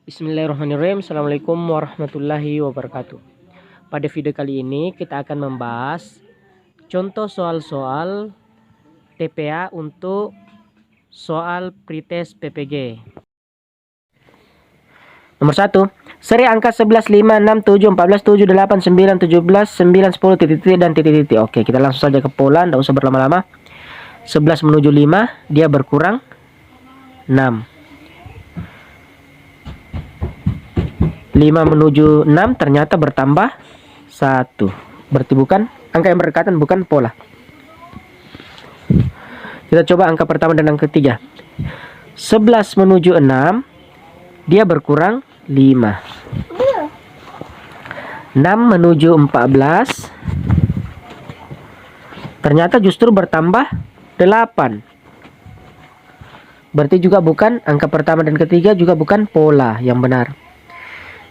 Bismillahirrahmanirrahim. Assalamualaikum warahmatullahi wabarakatuh. Pada video kali ini kita akan membahas contoh soal-soal TPA untuk soal pretest PPG. Nomor 1. Seri angka 11, 5, 6, 7, 14, 7, 8, 9, 17, 9, 10, titik-titik dan titik-titik. Oke, kita langsung saja ke pola, tidak usah berlama-lama. 11 menuju 5, dia berkurang 6. 5 menuju 6 ternyata bertambah 1. Berarti bukan angka yang berdekatan, bukan pola. Kita coba angka pertama dan angka ketiga. 11 menuju 6 dia berkurang 5. 6 menuju 14 ternyata justru bertambah 8. Berarti juga bukan angka pertama dan ketiga, juga bukan pola yang benar.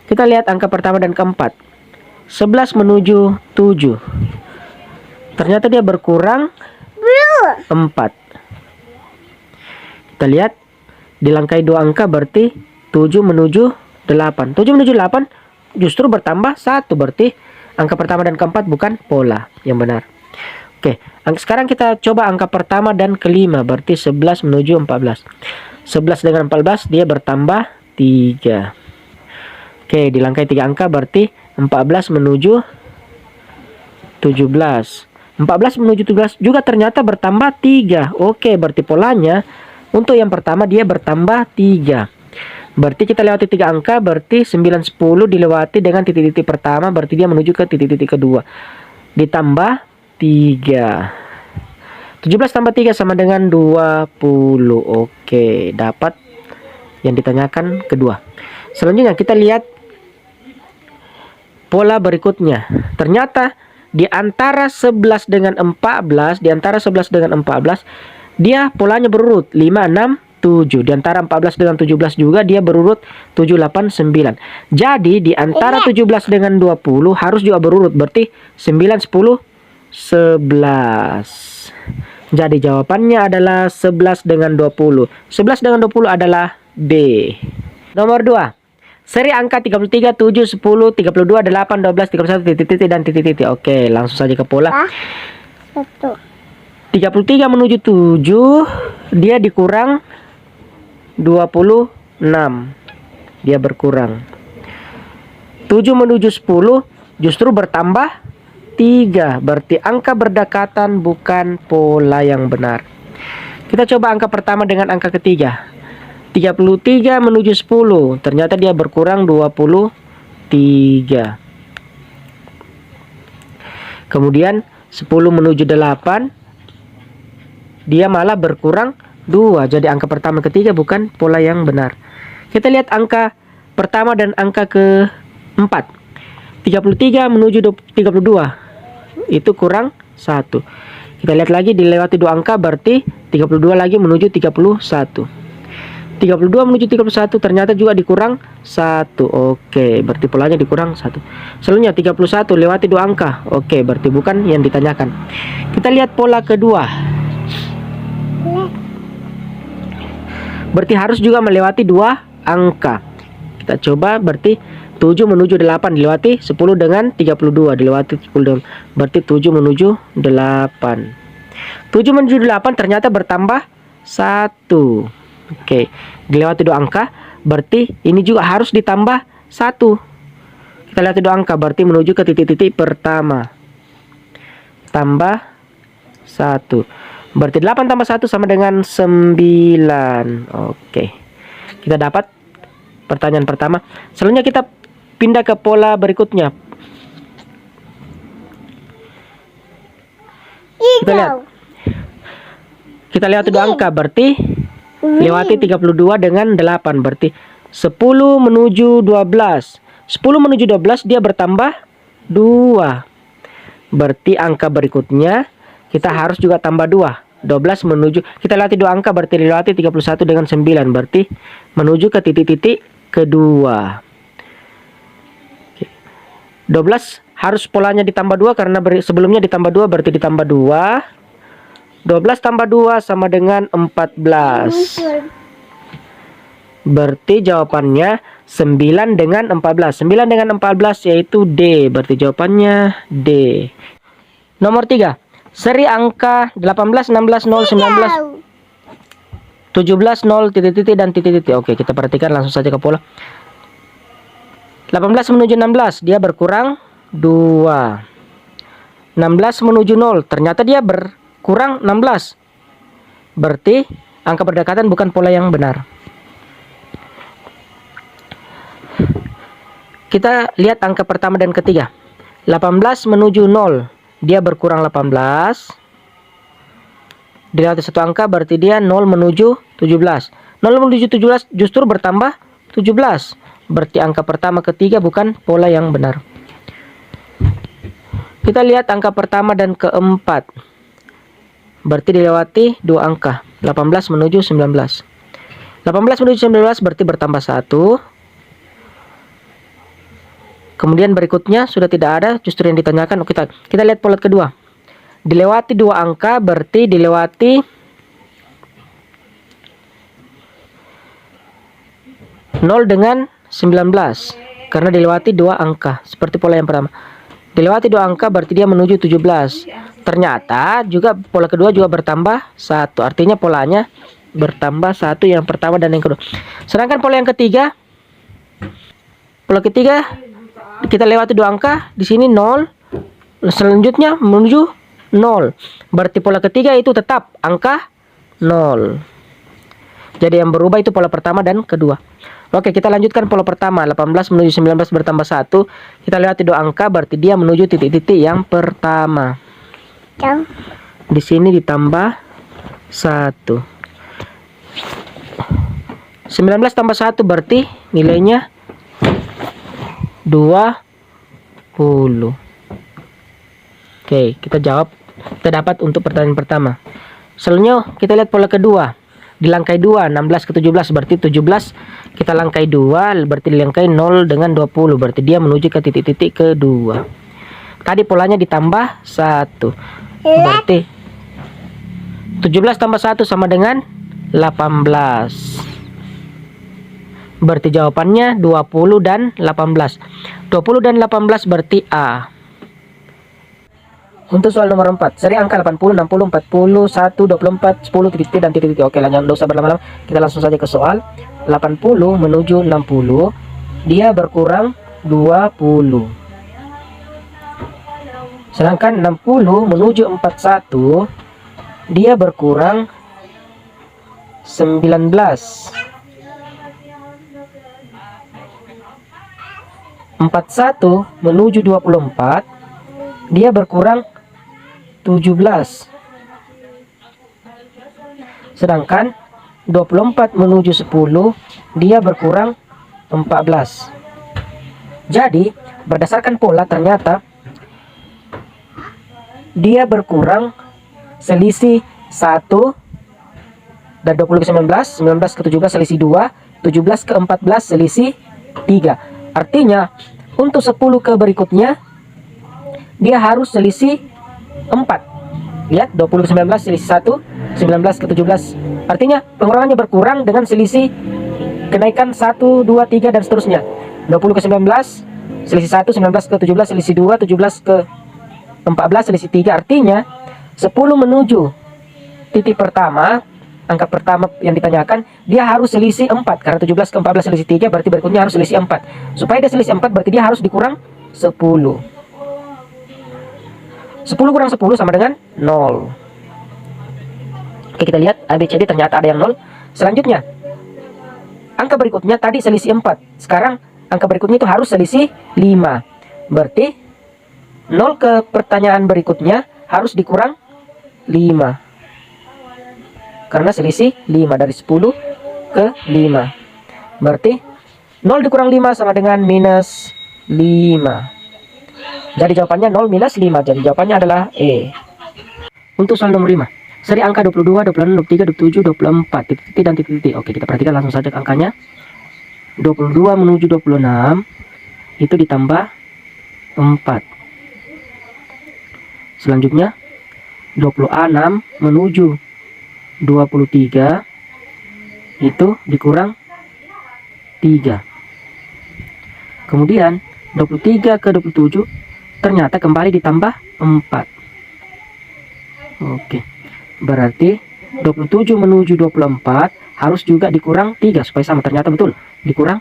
Kita lihat angka pertama dan keempat. 11 menuju 7. Ternyata dia berkurang 4. Kita lihat dilangkai 2 angka, berarti 7 menuju 8. 7 menuju 8 justru bertambah 1. Berarti angka pertama dan keempat bukan pola yang benar. Oke, sekarang kita coba angka pertama dan kelima. Berarti 11 menuju 14. 11 dengan 14 dia bertambah 3. Oke, dilangkai 3 angka berarti 14 menuju 17. 14 menuju 17 juga ternyata bertambah 3. Oke, berarti polanya untuk yang pertama dia bertambah 3. Berarti kita lewati 3 angka, berarti 9, 10 dilewati dengan titik-titik pertama, berarti dia menuju ke titik-titik kedua. Ditambah 3. 17 tambah 3 sama dengan 20. Oke, dapat yang ditanyakan kedua. Selanjutnya kita lihat pola berikutnya. Ternyata di antara 11 dengan 14, dia polanya berurut 5, 6, 7. Di antara 14 dengan 17 juga dia berurut 7, 8, 9. Jadi di antara 17 dengan 20 harus juga berurut, berarti 9, 10, 11. Jadi jawabannya adalah 11 dengan 20. 11 dengan 20 adalah B. Nomor 2. Seri angka 33, 7, 10, 32, 8, 12, 31, titik-titik dan titik-titik. Oke, langsung saja ke pola. 33 menuju 7, dia dikurang 26. Dia berkurang. 7 menuju 10 justru bertambah 3. Berarti angka berdekatan bukan pola yang benar. Kita coba angka pertama dengan angka ketiga. 33 menuju 10. Ternyata dia berkurang 23. Kemudian 10 menuju 8. Dia malah berkurang 2. Jadi angka pertama ketiga bukan pola yang benar. Kita lihat angka pertama dan angka keempat. 33 menuju 32. Itu kurang 1. Kita lihat lagi dilewati 2 angka, berarti 32 lagi menuju 31. 32 menuju 31 ternyata juga dikurang 1. Oke, berarti polanya dikurang 1. Selanjutnya 31 lewati 2 angka. Oke, berarti bukan yang ditanyakan. Kita lihat pola kedua. Berarti harus juga melewati 2 angka. Kita coba, berarti 7 menuju 8 dilewati 10 dengan 32. Dilewati 10 dengan, berarti 7 menuju 8. 7 menuju 8 ternyata bertambah 1. Oke, dilewati 2 angka, berarti ini juga harus ditambah 1. Kita lihat 2 angka, berarti menuju ke titik-titik pertama. Tambah 1. Berarti 8 tambah 1 sama dengan 9. Oke, kita dapat pertanyaan pertama. Selanjutnya kita pindah ke pola berikutnya. Kita lihat 2 angka, berarti lewati 32 dengan 8. Berarti 10 menuju 12. 10 menuju 12 dia bertambah 2. Berarti angka berikutnya kita harus juga tambah 2. 12 menuju, kita lewati 2 angka, berarti lewati 31 dengan 9. Berarti menuju ke titik-titik kedua. 12 harus polanya ditambah 2 karena sebelumnya ditambah 2, berarti ditambah 2. 12 tambah 2 sama dengan 14. Berarti jawabannya 9 dengan 14. 9 dengan 14 yaitu D. Berarti jawabannya D. Nomor 3. Seri angka 18, 16, 0, 19, 17, 0, titik-titik, dan titik-titik. Oke, kita perhatikan langsung saja ke pola. 18 menuju 16, dia berkurang 2. 16 menuju 0, ternyata dia berkurang 16. Berarti angka berdekatan bukan pola yang benar. Kita lihat angka pertama dan ketiga. 18 menuju 0, dia berkurang 18. Dilewati satu angka berarti dia 0 menuju 17. 0 menuju 17 justru bertambah 17. Berarti angka pertama ketiga bukan pola yang benar. Kita lihat angka pertama dan keempat. Berarti dilewati dua angka. 18 menuju 19. 18 menuju 19 berarti bertambah 1. Kemudian berikutnya sudah tidak ada, justru yang ditanyakan. Kita lihat pola kedua. Dilewati dua angka berarti dilewati 0 dengan 19. Karena dilewati dua angka, seperti pola yang pertama. Dilewati dua angka berarti dia menuju 17. Ternyata juga pola kedua juga bertambah 1. Artinya polanya bertambah 1 yang pertama dan yang kedua. Sedangkan pola yang ketiga, pola ketiga kita lewati dua angka, di sini 0, selanjutnya menuju 0. Berarti pola ketiga itu tetap angka 0. Jadi yang berubah itu pola pertama dan kedua. Oke, kita lanjutkan pola pertama. 18 menuju 19 bertambah 1. Kita lewati dua angka berarti dia menuju titik-titik yang pertama. Di sini ditambah 1. 19 tambah 1 berarti nilainya 20. Oke, kita jawab. Kita dapat untuk pertanyaan pertama. Selanjutnya kita lihat pola kedua. Di langkai 2, 16 ke 17 berarti 17 kita langkai 2 berarti dilangkai 0 dengan 20 berarti dia menuju ke titik-titik kedua. Tadi polanya ditambah 1. Berarti 17 tambah 1 sama dengan 18. Berarti jawabannya 20 dan 18. 20 dan 18 berarti A. Untuk soal nomor 4, seri angka 80, 60, 40, 1, 24, 10, titik-titik, dan titik-titik. Oke, lanjut, tidak usah berlama-lama. Kita langsung saja ke soal. 80 menuju 60, dia berkurang 20. Sedangkan 60 menuju 41, dia berkurang 19. 41 menuju 24, dia berkurang 17. Sedangkan 24 menuju 10, dia berkurang 14. Jadi, berdasarkan pola ternyata dia berkurang selisih 1 dan 20 ke 19, 19 ke 17 selisih 2, 17 ke 14 selisih 3. Artinya, untuk 10 ke berikutnya dia harus selisih 4. Lihat, 20 ke 19 selisih 1, 19 ke 17. Artinya pengurangannya berkurang dengan selisih kenaikan 1, 2, 3 dan seterusnya. 20 ke 19 selisih 1, 19 ke 17 selisih 2, 17 ke 14 selisih 3. Artinya 10 menuju titik pertama, angka pertama yang ditanyakan, dia harus selisih 4. Karena 17 ke 14 selisih 3 berarti berikutnya harus selisih 4. Supaya dia selisih 4 berarti dia harus dikurang 10. 10 kurang 10 sama dengan 0. Oke, kita lihat ABCD ternyata ada yang 0. Selanjutnya, angka berikutnya tadi selisih 4. Sekarang angka berikutnya itu harus selisih 5. Berarti 0 ke pertanyaan berikutnya harus dikurang 5. Karena selisih 5, dari 10 ke 5. Berarti 0 dikurang 5 sama dengan minus 5. Jadi jawabannya 0 minus 5. Jadi jawabannya adalah E. Untuk soal nomor 5, seri angka 22, 26, 23, 27, 24, titik-titik dan titik-titik. Oke, kita perhatikan langsung saja ke angkanya. 22 menuju 26 itu ditambah 4. Selanjutnya 26 menuju 23 itu dikurang 3. Kemudian 23 ke 27 ternyata kembali ditambah 4. Oke. Berarti 27 menuju 24 harus juga dikurang 3 supaya sama. Ternyata betul, dikurang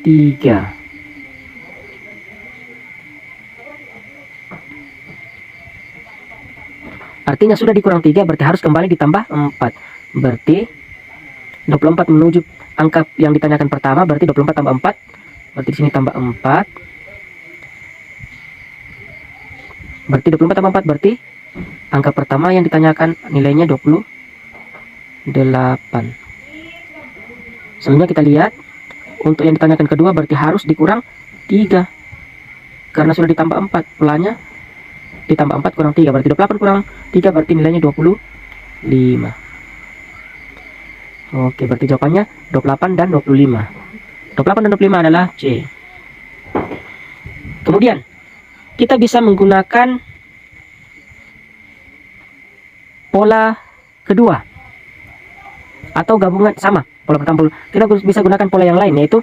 3. Artinya sudah dikurang 3 berarti harus kembali ditambah 4. Berarti 24 menuju angka yang ditanyakan pertama, berarti 24 tambah 4. Berarti di sini tambah 4. Berarti 24 tambah 4 berarti angka pertama yang ditanyakan nilainya 28. Selanjutnya kita lihat untuk yang ditanyakan kedua berarti harus dikurang 3. Karena sudah ditambah 4, polanya ditambah 4 kurang 3 berarti 28 kurang 3 berarti nilainya 25. Oke, berarti jawabannya 28 dan 25. 28 dan 25 adalah C. Kemudian kita bisa menggunakan pola kedua atau gabungan sama pola pertama. Kita bisa gunakan pola yang lain, yaitu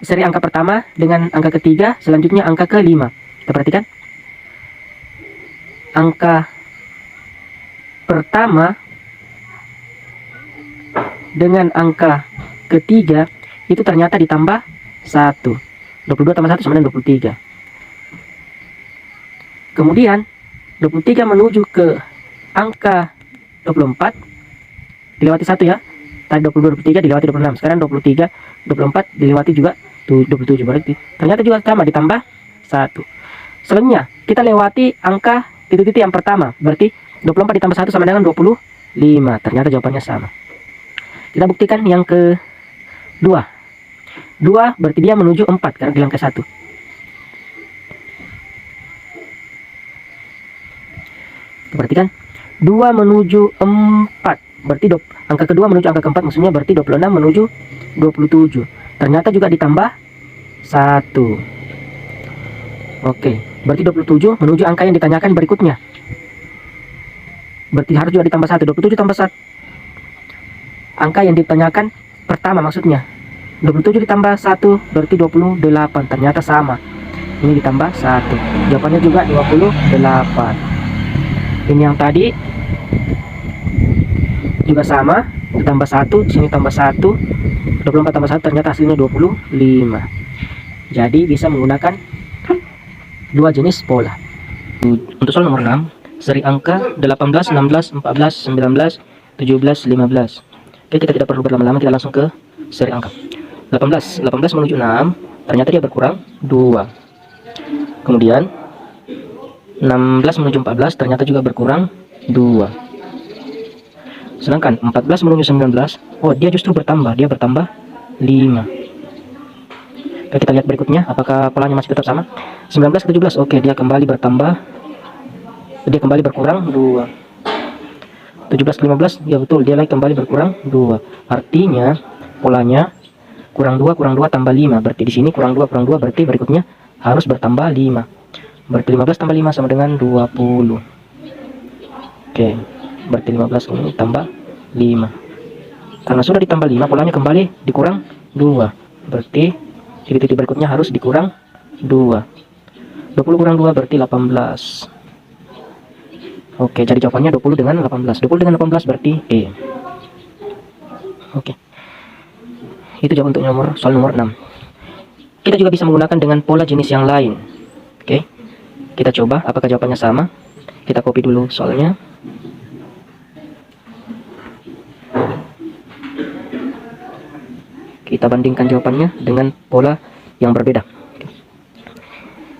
seri angka pertama dengan angka ketiga, selanjutnya angka kelima. Kita perhatikan angka pertama dengan angka ketiga itu ternyata ditambah 1. 22 tambah 1 sama dengan 23. Kemudian 23 menuju ke angka 24 dilewati 1 ya. Tadi 22, 23 dilewati 26. Sekarang 23, 24 dilewati juga 27. Berarti ternyata juga sama ditambah 1. Selanjutnya kita lewati angka titik-titik yang pertama. Berarti 24 ditambah 1 sama dengan 25. Ternyata jawabannya sama. Kita buktikan yang kedua. 2 berarti dia menuju 4 karena di angka 1. Perhatikan 2 menuju 4 berarti angka kedua menuju angka keempat, maksudnya berarti 26 menuju 27. Ternyata juga ditambah 1. Oke, berarti 27 menuju angka yang ditanyakan berikutnya. Berarti harus juga ditambah 1. 27 tambah 1. Angka yang ditanyakan pertama maksudnya. 27 ditambah 1 berarti 28. Ternyata sama. Ini ditambah 1. Jawabannya juga 28. Ini yang tadi juga sama, ditambah 1, sini tambah 1, 24 tambah 1 ternyata hasilnya 25. Jadi bisa menggunakan dua jenis pola. Untuk soal nomor 6, seri angka 18, 16, 14, 19, 17, 15. Oke, kita tidak perlu berlama-lama, kita langsung ke seri angka. 18 menuju 6, ternyata dia berkurang 2. Kemudian 16 menuju 14 ternyata juga berkurang 2. Sedangkan 14 menuju 19, oh dia justru bertambah, dia bertambah 5. Oke, kita lihat berikutnya apakah polanya masih tetap sama. 19 ke 17, oke dia kembali bertambah, dia kembali berkurang 2. 17 ke 15, ya betul dia lagi kembali berkurang 2. Artinya polanya kurang 2 tambah 5. Berarti di sini kurang 2 berarti berikutnya harus bertambah 5. Berarti 15 tambah 5 sama dengan 20. Oke, berarti 15 ini tambah 5. Karena sudah ditambah 5, polanya kembali dikurang 2. Berarti titik-titik berikutnya harus dikurang 2. 20 kurang 2 berarti 18. Oke, jadi jawabannya 20 dengan 18. 20 dengan 18 berarti E. Oke. Itu jawab untuk soal nomor 6. Kita juga bisa menggunakan dengan pola jenis yang lain. Oke. Kita coba apakah jawabannya sama. Kita copy dulu soalnya. Kita bandingkan jawabannya dengan pola yang berbeda.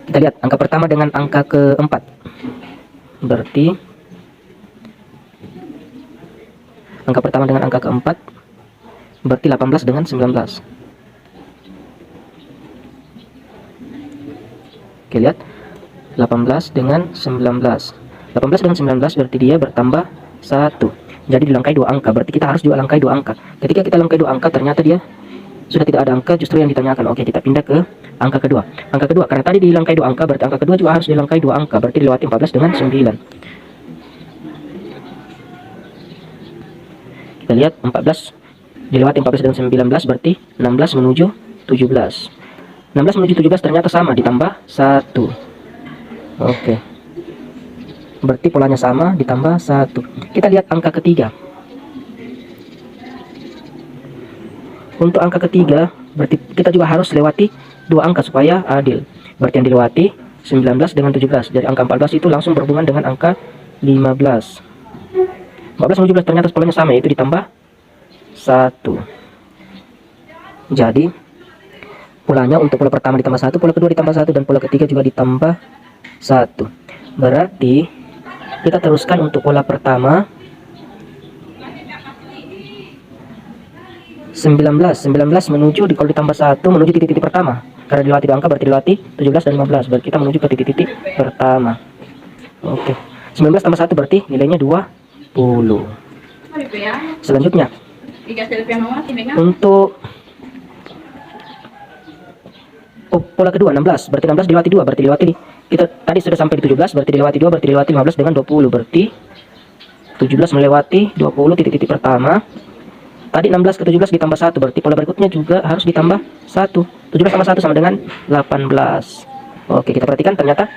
Kita lihat angka pertama dengan angka keempat. Berarti angka pertama dengan angka keempat berarti 18 dengan 19. Oke, lihat 18 dengan 19. 18 dengan 19 berarti dia bertambah 1. Jadi dilangkai 2 angka. Berarti kita harus juga langkai 2 angka. Ketika kita langkai 2 angka ternyata dia sudah tidak ada angka justru yang ditanyakan. Oke, kita pindah ke angka kedua. Angka kedua karena tadi dilangkai 2 angka berarti angka kedua juga harus dilangkai 2 angka. Berarti dilewati 14 dengan 9. Kita lihat 14 dilewati 14 dengan 19 berarti 16 menuju 17. 16 menuju 17 ternyata sama, ditambah 1. Oke. Berarti polanya sama, ditambah 1. Kita lihat angka ketiga. Untuk angka ketiga, berarti kita juga harus lewati 2 angka supaya adil. Berarti yang dilewati 19 dengan 17. Dari angka 14 itu langsung berhubungan dengan angka 15. 14 menuju 17 ternyata polanya sama, yaitu ditambah 1. Jadi polanya untuk pola pertama ditambah 1, pola kedua ditambah 1, dan pola ketiga juga ditambah 1. Berarti kita teruskan untuk pola pertama. 19 menuju, kalau ditambah 1 menuju titik-titik pertama. Karena dilewati 2 angka berarti dilewati 17 dan 15. Berarti kita menuju ke titik-titik pertama. Oke. 19 tambah 1 berarti nilainya 20. Selanjutnya untuk pola kedua 16, berarti 16 dilewati 2, berarti dilewati, kita tadi sudah sampai di 17, berarti dilewati 2, berarti dilewati 15 dengan 20, berarti 17 melewati 20 titik-titik pertama. Tadi 16 ke 17 ditambah 1, berarti pola berikutnya juga harus ditambah 1. 17 tambah 1 sama dengan 18. Oke, kita perhatikan ternyata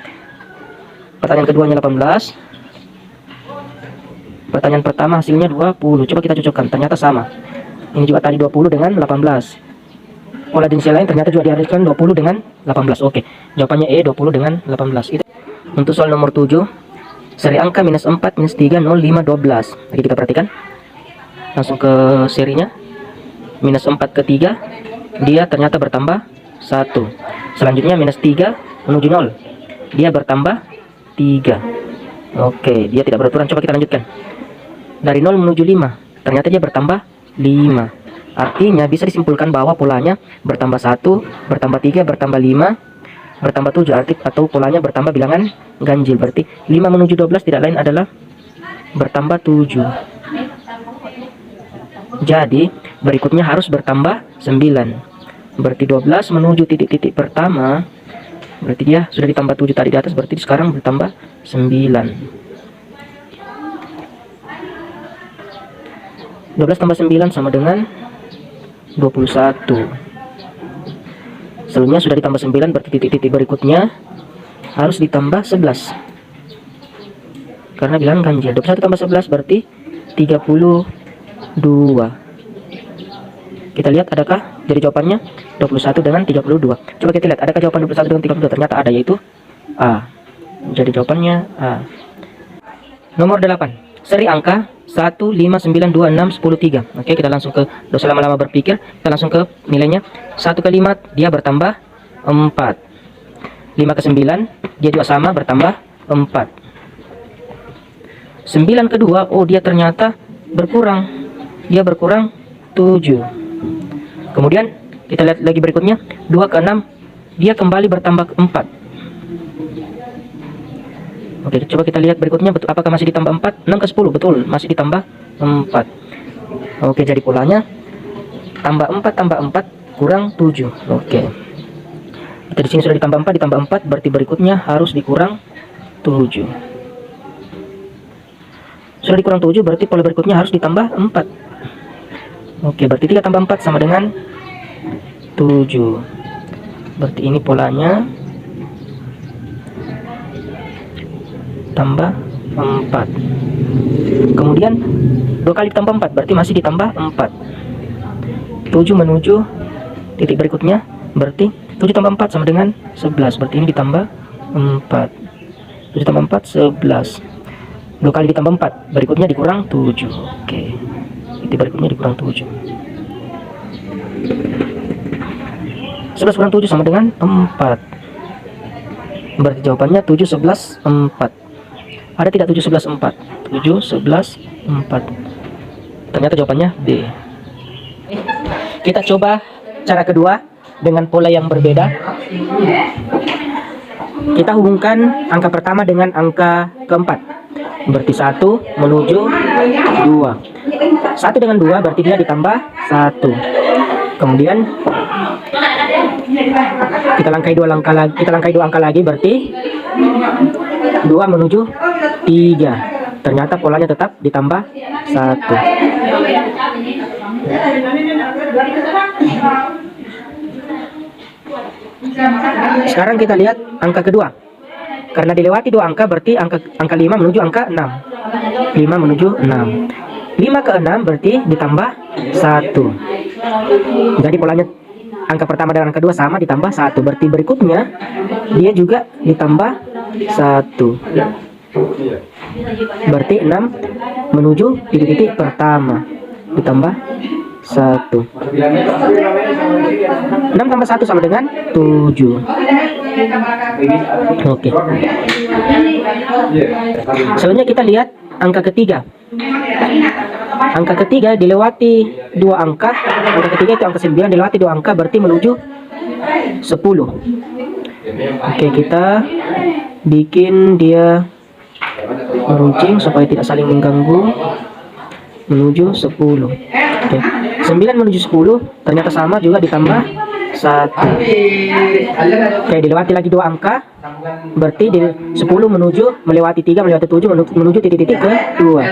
pertanyaan keduanya 18. Pertanyaan pertama hasilnya 20. Coba kita cocokkan, ternyata sama. Ini juga tadi 20 dengan 18. Pola dinamika lain ternyata juga diharuskan 20 dengan 18. Oke, jawabannya E, 20 dengan 18. Untuk soal nomor 7, seri angka minus 4, minus 3, 0, 5, 12. Lagi kita perhatikan. Langsung ke serinya. Minus 4 ke 3, dia ternyata bertambah 1. Selanjutnya minus 3 menuju 0, dia bertambah 3. Oke, dia tidak beraturan. Coba kita lanjutkan. Dari 0 menuju 5, ternyata dia bertambah 5. Artinya bisa disimpulkan bahwa polanya bertambah 1, bertambah 3, bertambah 5, bertambah 7, atau polanya bertambah bilangan ganjil. Berarti 5 menuju 12 tidak lain adalah bertambah 7. Jadi berikutnya harus bertambah 9. Berarti 12 menuju titik-titik pertama, berarti dia sudah ditambah 7 tadi di atas, berarti sekarang bertambah 9. 12 tambah 9 sama dengan 21. Sebelumnya sudah ditambah 9, berarti titik-titik berikutnya harus ditambah 11. Karena bilangan ganjil. 21 tambah 11 berarti 32. Kita lihat adakah jadi jawabannya 21 dengan 32. Coba kita lihat adakah jawaban 21 dengan 32. Ternyata ada, yaitu A. Jadi jawabannya A. Nomor 8, seri angka 1, 5, 9, 2, 6, 10, 3. Oke, kita langsung ke, dosa lama-lama berpikir, kita langsung ke nilainya. 1 ke 5 dia bertambah 4. 5 ke 9 dia juga sama, bertambah 4. 9 ke 2, oh dia ternyata berkurang, dia berkurang 7. Kemudian kita lihat lagi berikutnya, 2 ke 6 dia kembali bertambah 4. Oke, coba kita lihat berikutnya, betul apakah masih ditambah 4? 6 ke 10, betul, masih ditambah 4. Oke, jadi polanya tambah 4 kurang 7. Oke. Kita di sini sudah ditambah 4, ditambah 4, berarti berikutnya harus dikurang 7. Sudah dikurang 7, berarti pola berikutnya harus ditambah 4. Oke, berarti 3 tambah 4 sama dengan 7. Berarti ini polanya tambah 4. Kemudian 2 kali ditambah 4, berarti masih ditambah 4. 7 menuju titik berikutnya, berarti 7 tambah 4 sama dengan 11. Berarti ini ditambah 4. 7 tambah 4, 11. 2 kali ditambah 4, berikutnya dikurang 7. Oke, titik berikutnya dikurang 7. 11 kurang 7 sama dengan 4. Berarti jawabannya 7, 11, 4. Ada tidak 7, 11, 4? 7, 11, 4. Ternyata jawabannya D. Kita coba cara kedua dengan pola yang berbeda. Kita hubungkan angka pertama dengan angka keempat. Berarti 1 menuju 2. 1 dengan 2 berarti dia ditambah 1. Kemudian kita langkai 2 angka lagi, berarti 2 menuju 3. Ternyata polanya tetap ditambah 1. Sekarang kita lihat angka kedua. Karena dilewati dua angka, berarti angka 5 menuju angka 6. 5 menuju 6. 5 ke 6 berarti ditambah 1. Jadi polanya angka pertama dan angka kedua sama ditambah 1. Berarti berikutnya dia juga ditambah 1. Berarti 6 menuju titik-titik pertama ditambah 1. 6 tambah 1 sama dengan 7. Oke. Selanjutnya kita lihat angka ketiga. Angka ketiga dilewati dua angka. Angka ketiga itu angka 9 dilewati dua angka, berarti menuju 10. Oke, kita bikin dia meruncing supaya tidak saling mengganggu. Menuju 10. Oke. 9 menuju 10 ternyata sama juga ditambah 1. Oke, dilewati lagi dua angka, berarti di 10 melewati 3 melewati 7 menuju titik-titik ke 2.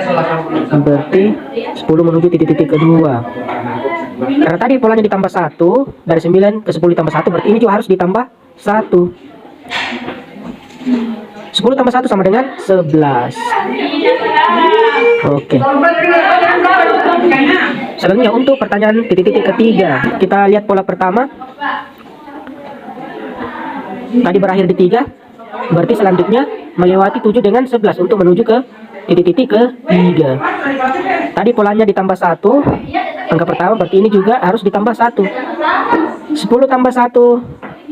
Berarti 10 menuju titik-titik ke 2. Karena tadi polanya ditambah 1, dari 9 ke 10 ditambah 1, berarti ini juga harus ditambah 1. 10 tambah 1 sama dengan 11. Oke. Selanjutnya untuk pertanyaan titik-titik ketiga, kita lihat pola pertama. Tadi berakhir di 3, berarti selanjutnya melewati 7 dengan 11 untuk menuju ke titik-titik ke 3. Tadi polanya ditambah 1, angka pertama, berarti ini juga harus ditambah 1. 10 tambah 1,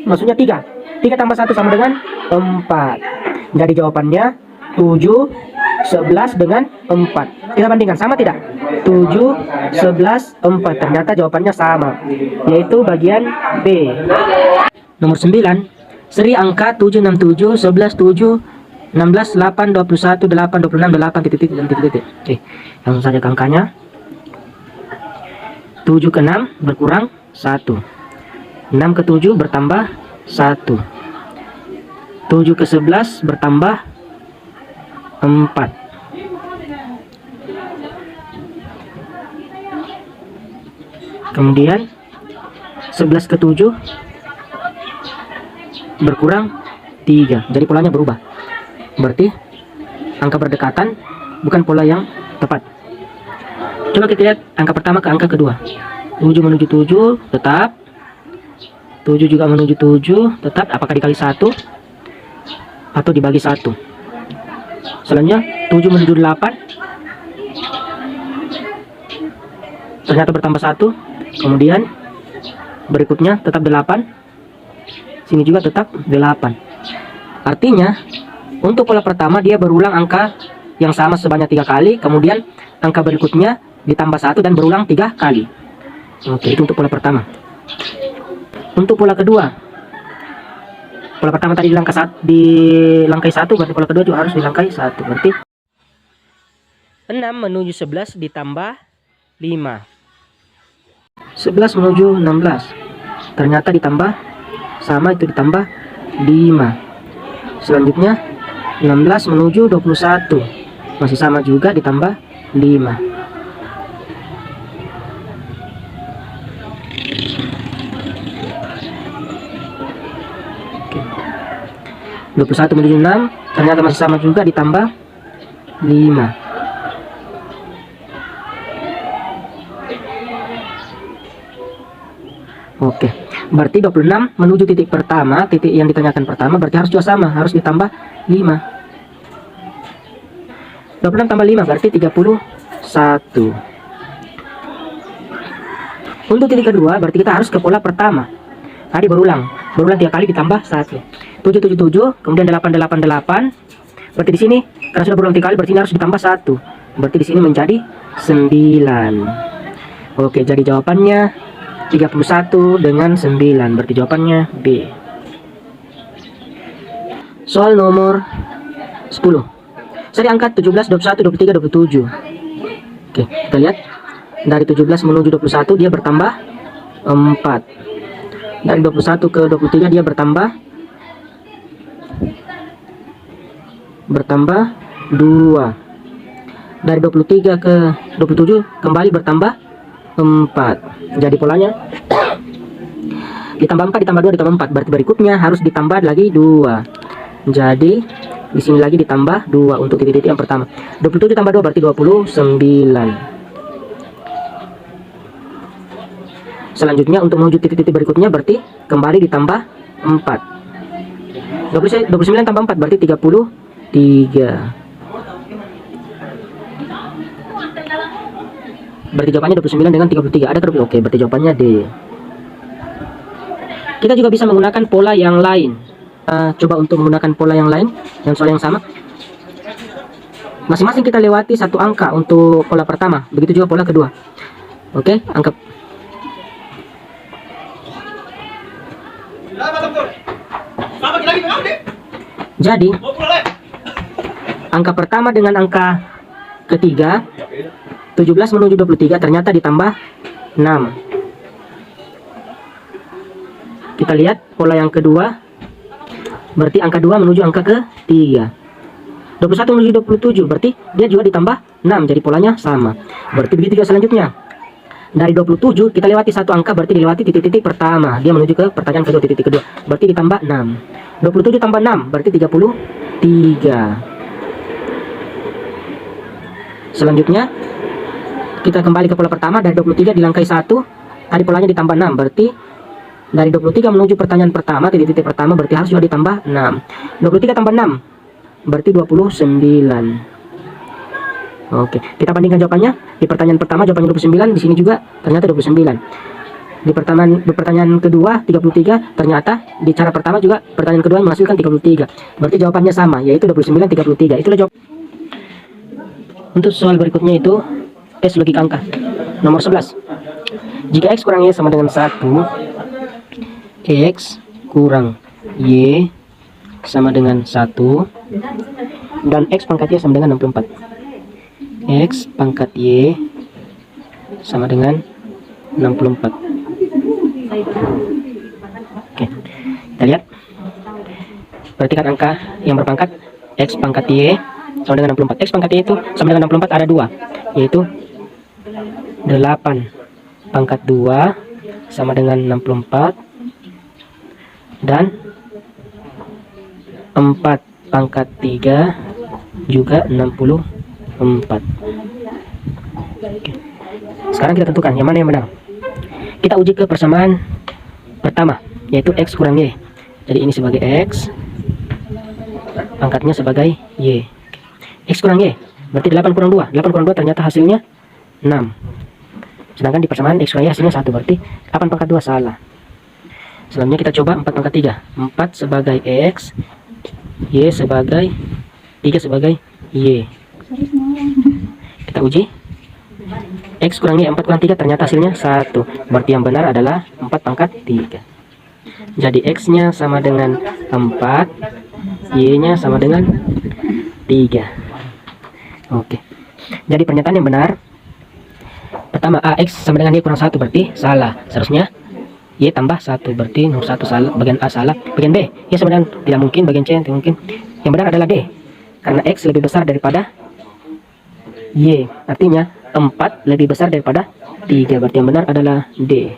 maksudnya 3. 3 tambah 1 sama dengan 4. Jadi jawabannya 7, 11 dengan 4. Kita bandingkan, sama tidak? 7, 11, 4. Ternyata jawabannya sama, yaitu bagian B. Nomor 9. Seri angka 767, 11, 7, 16, 8, 21, 8, 26, 8, titik-titik dan titik-titik. Oke, langsung saja ke angkanya. 7 ke 6 berkurang 1. 6 ke 7 bertambah 1. 7 ke 11 bertambah 4. Kemudian 11 ke 7 berkurang 3. Jadi polanya berubah. Berarti angka berdekatan bukan pola yang tepat. Coba kita lihat angka pertama ke angka kedua. 7 menuju 7 tetap. 7 juga menuju 7 tetap. Apakah dikali 1 atau dibagi 1? Selanjutnya 7 menuju 8 ternyata bertambah 1. Kemudian berikutnya tetap 8. Sini juga tetap 8. Artinya untuk pola pertama dia berulang angka yang sama sebanyak 3 kali, kemudian angka berikutnya ditambah 1 dan berulang 3 kali. Oke, itu untuk pola pertama. Untuk pola kedua, pola pertama tadi dilangkai 1, berarti pola kedua juga harus dilangkai 1. Berarti 6 menuju 11 ditambah 5. 11 menuju 16 ternyata ditambah sama, itu ditambah 5. Selanjutnya 16 menuju 21 masih sama juga ditambah 5. Oke. 21 menuju 6 ternyata masih sama juga ditambah 5. Oke, berarti 26 menuju titik pertama, titik yang ditanyakan pertama, berarti harus juga sama, harus ditambah 5. 26 tambah 5 berarti 31. Untuk titik kedua berarti kita harus ke pola pertama. Tadi berulang 3 kali ditambah 1. 7, 7, 7, kemudian 8, 8, 8. Berarti di sini karena sudah berulang 3 kali berarti ini harus ditambah 1. Berarti di sini menjadi 9. Oke, jadi jawabannya 31 dengan 9. Berarti jawabannya B. Soal nomor 10. Seri angka 17, 21, 23, 27. Oke, kita lihat. Dari 17 menuju 21 dia bertambah 4. Dari 21 ke 23 dia bertambah 2. Dari 23 ke 27 kembali bertambah 4. Jadi polanya ditambah 4 ditambah 2 ditambah 4, berarti berikutnya harus ditambah lagi 2. Jadi di sini lagi ditambah 2 untuk titik-titik yang pertama. 27 tambah 2 berarti 29. Selanjutnya untuk menuju titik-titik berikutnya berarti kembali ditambah 4. 29 tambah 4 berarti 33. Berarti jawabannya 29 dengan 33. Ada kerupuk? Oke, berarti jawabannya D. Kita juga bisa menggunakan pola yang lain. Coba untuk menggunakan pola yang lain, yang soal yang sama. Masing-masing kita lewati satu angka untuk pola pertama. Begitu juga pola kedua. Oke, anggap. Jadi, angka pertama dengan angka ketiga, 17 menuju 23 ternyata ditambah 6. Kita lihat pola yang kedua, berarti angka 2 menuju angka ketiga. 21 menuju 27 berarti dia juga ditambah 6, jadi polanya sama. Berarti begitu juga selanjutnya. Dari 27 kita lewati satu angka, berarti dilewati titik-titik pertama. Dia menuju ke pertanyaan kedua, titik kedua. Berarti ditambah 6. 27 tambah 6 berarti 33. Selanjutnya kita kembali ke pola pertama, dari 23 dilangkai 1. Tadi polanya ditambah 6, berarti dari 23 menuju pertanyaan pertama, titik-titik pertama, berarti harus juga ditambah 6. 23 tambah 6 berarti 29. Oke, kita bandingkan jawabannya. Di pertanyaan pertama jawabannya 29, di sini juga ternyata 29. Di pertanyaan kedua 33, ternyata di cara pertama juga pertanyaan kedua menghasilkan 33. Berarti jawabannya sama, yaitu 29 33. Itulah jawab. Untuk soal berikutnya itu tes logika angka nomor 11. Jika X kurang Y sama dengan 1, X kurang Y sama dengan 1, dan X pangkat Y sama dengan 64. X pangkat Y sama dengan 64. Oke, kita lihat. Perhatikan angka yang berpangkat X pangkat Y sama dengan 64. X pangkat Y itu sama dengan 64 ada 2, yaitu 8 pangkat 2 sama dengan 64, dan 4 pangkat 3 juga 64. Oke. Sekarang kita tentukan yang mana yang benar. Kita uji ke persamaan pertama, yaitu X kurang Y. Jadi ini sebagai X, pangkatnya sebagai Y. X kurang Y berarti 8 kurang 2. 8 kurang 2 ternyata hasilnya 6. Sedangkan di persamaan X kurang Y hasilnya 1, berarti 8 pangkat 2 salah. Selanjutnya kita coba 4 pangkat 3. 4 sebagai X, Y sebagai 3 sebagai Y. Kita uji. X kurang Y, 4 kurang 3 ternyata hasilnya 1. Berarti yang benar adalah 4 pangkat 3. Jadi X nya sama dengan 4, Y nya sama dengan 3. Oke. Jadi pernyataan yang benar pertama, X sama dengan Y kurang 1 berarti salah. Seharusnya Y tambah 1, berarti nomor 1 salah, bagian A salah. Bagian B, Y sama dengan tidak mungkin, bagian C tidak mungkin. Yang benar adalah D, karena X lebih besar daripada Y. Artinya 4 lebih besar daripada 3, berarti yang benar adalah D.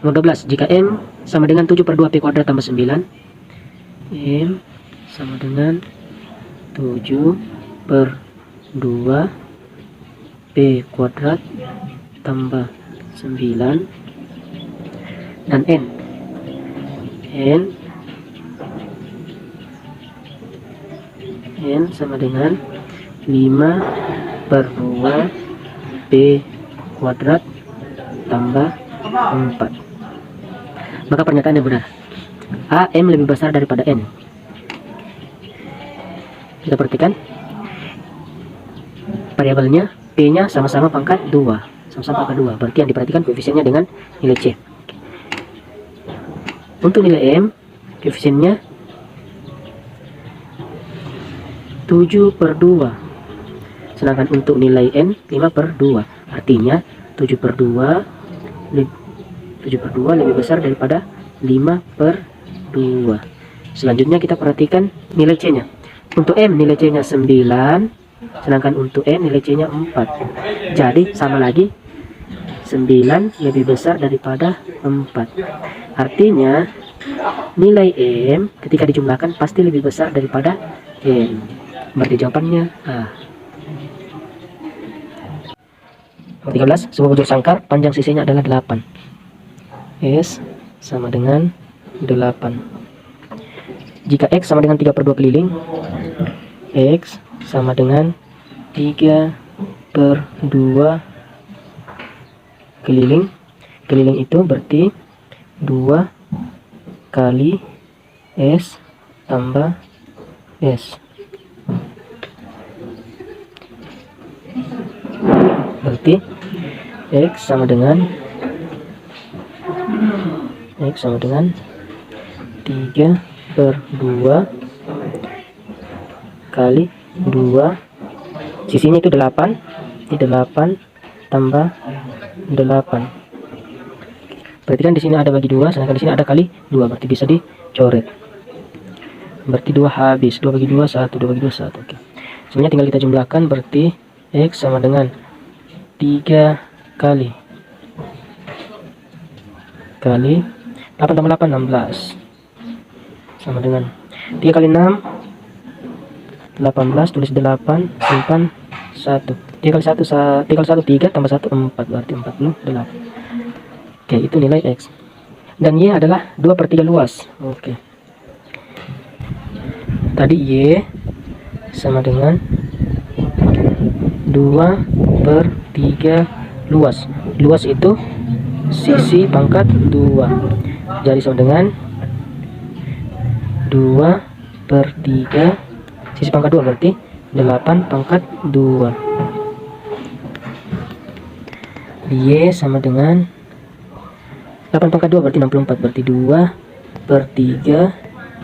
Nomor 12, jika M sama dengan 7 per 2 P kuadrat tambah 9, M sama dengan 7 per 2 P kuadrat tambah 9, dan N sama dengan 5 per 2 P kuadrat tambah 4. Maka pernyataan yang benar, M lebih besar daripada N. Kita perhatikan variabelnya, P nya sama-sama pangkat 2, sama-sama pangkat 2, berarti yang diperhatikan koefisiennya dengan nilai C. Untuk nilai M, koefisiennya 7 per 2, sedangkan untuk nilai N 5 per 2, artinya 7 per 2 lebih besar daripada 5 per 2. Selanjutnya kita perhatikan nilai C nya. Untuk M nilai C nya 9, Sedangkan untuk N nilai C nya 4. Jadi sama lagi, 9 lebih besar daripada 4. Artinya nilai M ketika dijumlahkan pasti lebih besar daripada N. Berarti jawabannya A. Nomor 13, sebuah bujur sangkar panjang sisinya adalah 8. S sama dengan 8. Jika X sama dengan 3/2 keliling, X sama dengan 3/2 keliling. Keliling itu berarti 2 kali S tambah S. Berarti X sama dengan 3/2 kali 2, sisinya itu 8, 8 tambah 8. Berarti kan di sini ada bagi 2, sedangkan di sini ada kali 2, berarti bisa dicoret. Berarti 2 habis, 2 bagi 2 1, 2 bagi 2 1. Oke. Sebenarnya tinggal kita jumlahkan, berarti X sama dengan 3 kali 8 tambah 8 16 sama dengan 3 kali 6 18, tulis 8, simpan 1. 3 kali 1 3 tambah 1 4, berarti 48. Oke, itu nilai X. Dan Y adalah 2/3 luas. Oke. Tadi Y sama dengan 2/3 luas. Luas itu sisi pangkat 2. Jadi sama dengan 2/3 sisi pangkat 2, berarti 8/2. Y sama dengan 8/2 berarti 64, berarti 2/3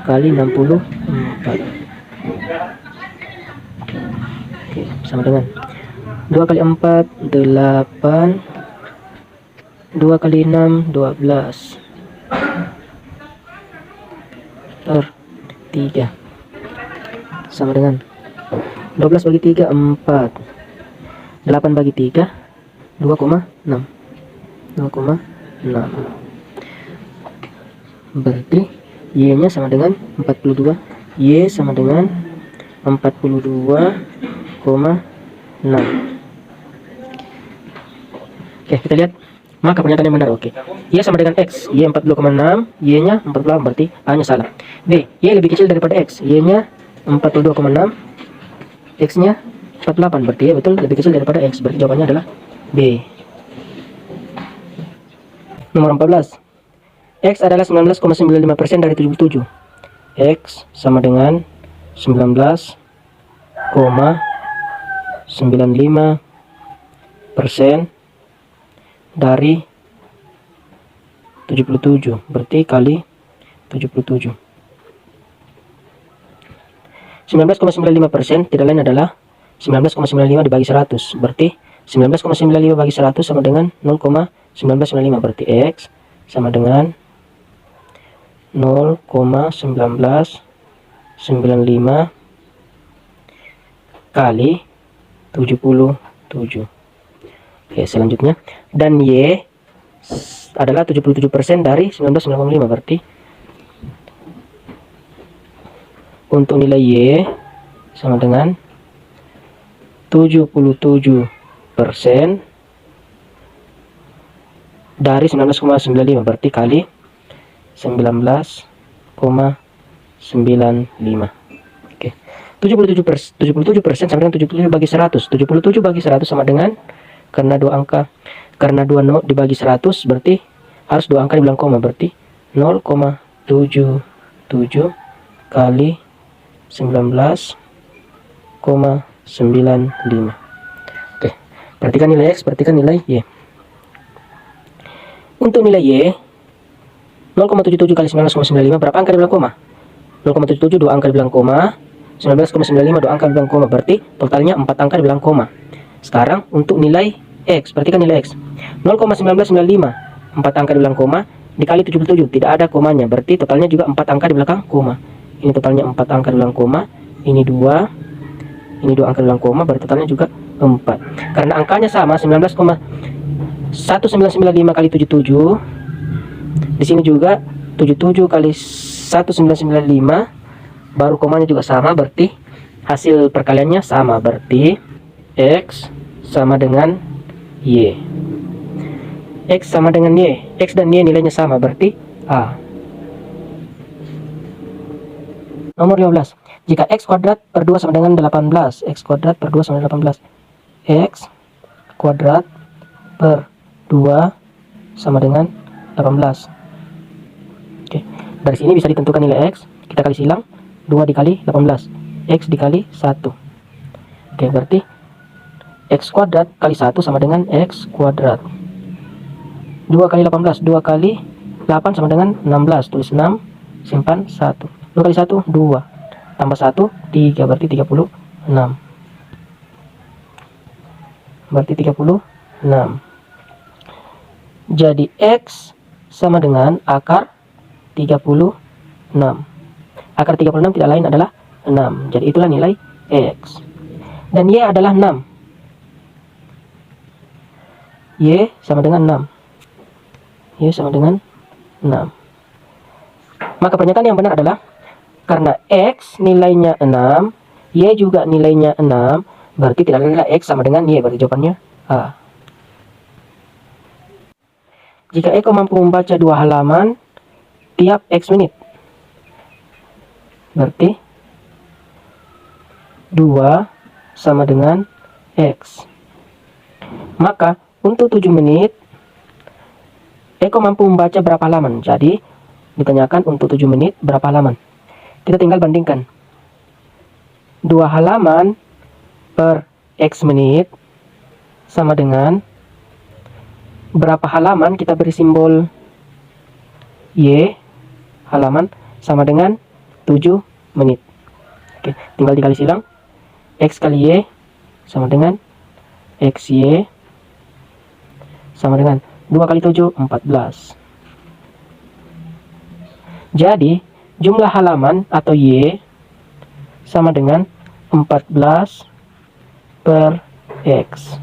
kali 64. Oke, sama dengan 2 kali 4 8, 2 kali 6 12 per 3 sama dengan 12 bagi 3 4, 8 bagi 3 2,6. Berarti Y nya sama dengan 42. Y sama dengan 42,6. Oke, kita lihat maka pernyataan yang benar. Oke, Y sama dengan X, Y 42,6, Y nya 48, berarti A nya salah. B, Y lebih kecil daripada X, Y nya 42,6, X nya 48, berarti Y betul lebih kecil daripada X, berarti jawabannya adalah B. Nomor 14, X adalah 19,95% dari 77. X sama dengan 19,95% dari 77, berarti kali 77. 19,95% tidak lain adalah 19,95 dibagi 100, berarti 19,95 bagi 100 sama dengan 0,1995, berarti X sama dengan 0,1995 kali 77. Oke, selanjutnya, dan Y adalah 77% dari 19,95, berarti untuk nilai Y sama dengan 77% dari 19,95, berarti kali 19,95. Oke, 77% sama dengan 77 bagi 100. 77 bagi 100 sama dengan, karena dua angka, karena 2 no dibagi 100, berarti harus 2 angka dibilang koma, berarti 0,77 kali 19,95. Oke, perhatikan nilai X, perhatikan nilai Y. Untuk nilai Y 0,77 kali 19,95, berapa angka dibilang koma? 0,77 2 angka dibilang koma, 19,95 2 angka dibilang koma, berarti totalnya 4 angka dibilang koma. Sekarang untuk nilai X, perhatikan nilai X 0,1995, 4 angka dibilang koma dikali 77, tidak ada komanya, berarti totalnya juga 4 angka di belakang koma. Ini totalnya 4 angka dibilang koma, ini 2, Ini dua angka dalam koma, berarti totalnya juga 4. Karena angkanya sama, 19,1995 kali 77. Di sini juga 77 kali 1995, baru komanya juga sama, berarti hasil perkaliannya sama, berarti X sama dengan Y. X sama dengan Y. X dan Y nilainya sama, berarti A. Nomor 15. Jika X kuadrat per 2 sama dengan 18. X kuadrat per 2 sama dengan 18. X kuadrat per 2 sama dengan 18. Oke. Dari sini bisa ditentukan nilai X. Kita kali silang. 2 dikali 18. X dikali 1. Oke, berarti X kuadrat kali 1 sama dengan X kuadrat. 2 kali 18. 2 kali 8 sama dengan 16. Tulis 6. Simpan 1. 2 kali 1, 2. Tambah 1, 3, berarti 36. Berarti 36. Jadi X sama dengan akar 36. Akar 36 tidak lain adalah 6. Jadi itulah nilai X. Dan Y adalah 6. Y sama dengan 6. Y sama dengan 6. Maka pernyataan yang benar adalah karena X nilainya 6, Y juga nilainya 6, berarti tidak lain adalah X sama dengan Y. Berarti jawabannya A. Jika Eko mampu membaca 2 halaman tiap X menit, berarti 2 sama dengan X. Maka untuk 7 menit Eko mampu membaca berapa halaman? Jadi ditanyakan untuk 7 menit berapa halaman. Kita tinggal bandingkan 2 halaman per X menit sama dengan berapa halaman, kita beri simbol Y, halaman sama dengan 7 menit. Oke, tinggal dikali silang. X kali Y sama dengan XY sama dengan 2 kali 7, 14. Jadi jumlah halaman atau Y sama dengan 14 per X.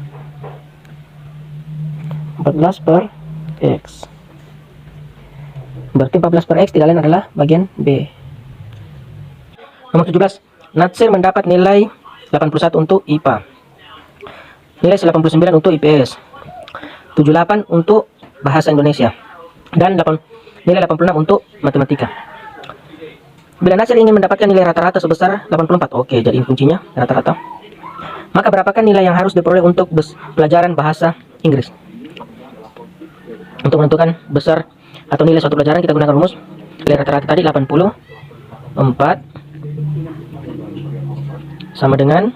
14 per X. Berarti 14 per X tidak lain adalah bagian B. Nomor 17. Natsir mendapat nilai 81 untuk IPA. Nilai 89 untuk IPS. 78 untuk Bahasa Indonesia. Dan nilai 86 untuk Matematika. Bila Natsir ingin mendapatkan nilai rata-rata sebesar 84, oke, jadi kuncinya rata-rata. Maka berapakah nilai yang harus diperoleh untuk pelajaran bahasa Inggris? Untuk menentukan besar atau nilai suatu pelajaran kita gunakan rumus nilai rata-rata tadi 84 sama dengan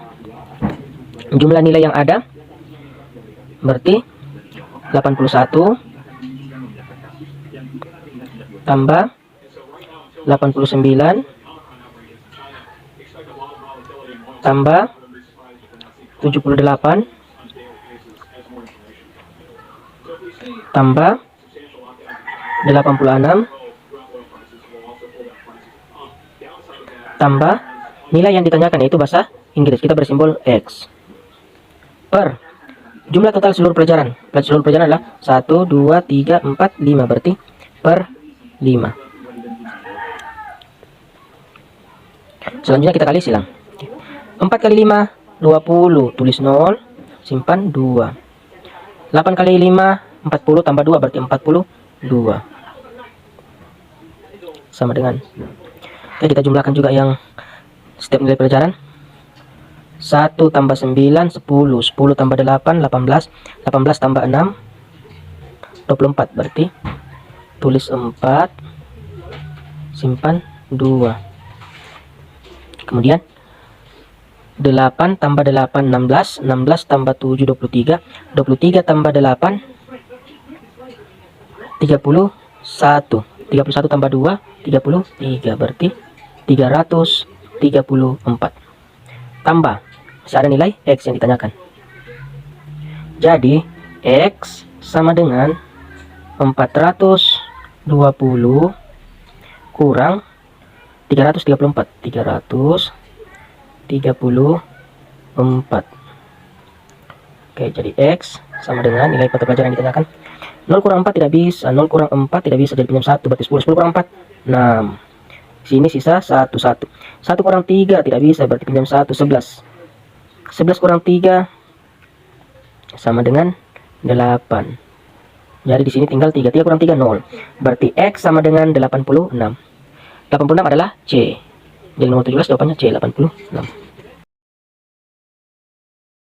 jumlah nilai yang ada, berarti 81 tambah 89 tambah 78 tambah 86 tambah nilai yang ditanyakan yaitu bahasa Inggris, kita bersimbol X, per jumlah total seluruh pelajaran. Seluruh pelajaran adalah 1, 2, 3, 4, 5, berarti per 5. Selanjutnya kita kali silang. 4 kali 5, 20, tulis 0, simpan 2. 8 kali 5, 40 tambah 2, berarti 42. Sama dengan. Oke, kita jumlahkan juga yang setiap nilai pelajaran. 1 tambah 9, 10. 10 tambah 8, 18. 18 tambah 6, 24. Berarti tulis 4, simpan 2. Kemudian 8 tambah 8, 16. 16 tambah 7, 23. 23 tambah 8, 31. 31 tambah 2, 33. Berarti 334. Tambah, masih ada nilai X yang ditanyakan. Jadi X sama dengan 420 kurang 334. Oke, jadi X sama dengan nilai mata pelajaran yang ditanyakan. 0 kurang 4 tidak bisa, 0 kurang 4 tidak bisa, jadi pinjam 1, berarti 10. 10 kurang 4, 6. Sini sisa 1, 1. 1 kurang 3 tidak bisa, berarti pinjam 1, 11. 11 kurang 3 sama dengan 8. Jadi di sini tinggal 3. 3 kurang 3, 0. Berarti X sama dengan 86. 86 adalah C. Jadi nomor 17 jawabannya C, 86.